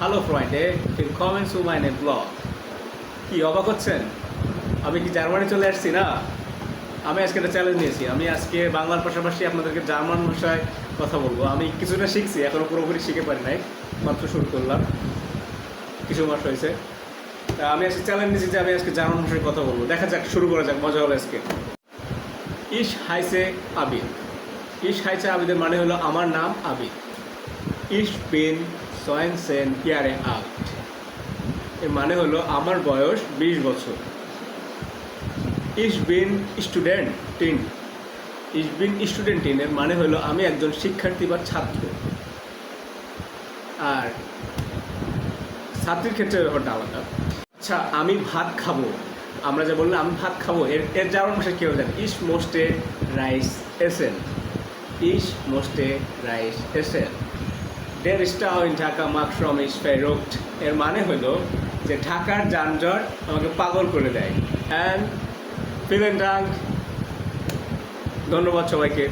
Hallo Freunde, willkommen zu meinem Blog. কি অবাক হচ্ছেন? আমি কি জার্মানি চলে আসছি না? আমি আজকে একটা চ্যালেঞ্জ নিয়েছি। আমি আজকে বাংলার পাশাপাশি আপনাদেরকে জার্মান ভাষায় কথা বলবো। আমি কিছুটা শিখছি, এখনো পুরোপুরি শিখে পারি নাই, মাত্র শুরু করলাম, কিছু মাস হয়েছে। তা আমি আজকে চ্যালেঞ্জ নিয়েছি যে আমি আজকে জার্মান ভাষায় কথা বলবো। দেখা যাক, শুরু করা যাক, মজা হলো আজকে। ইশ হাইসে আবিদ। ইশ হাইসে আবিদের মানে হলো আমার নাম আবিদ। ইশ বিন সয়েনসেন ইয়ারে আল্ট, এর মানে হলো আমার বয়স 20 বছর। ইশ বিন স্টুডেন্ট টিন। ইশ বিন স্টুডেন্ট টিন এর মানে হলো আমি একজন শিক্ষার্থী বা ছাত্র। আর ছাত্রীর ক্ষেত্রে ব্যাপারটা আলাদা। আচ্ছা, আমি ভাত খাবো, আমরা যে বললাম আমি ভাত খাবো, এর জার্মান ভাষায় কেউ জানে? ইশ মোস্টে রাইস এসেন। ইশ মোস্টে rice এসেন। Der Stau in Dhaka macht mich verrückt, এর মানে হলো যে ঢাকার যানজট আমাকে পাগল করে দেয়। অ্যান্ড vielen Dank, ধন্যবাদ সবাইকে।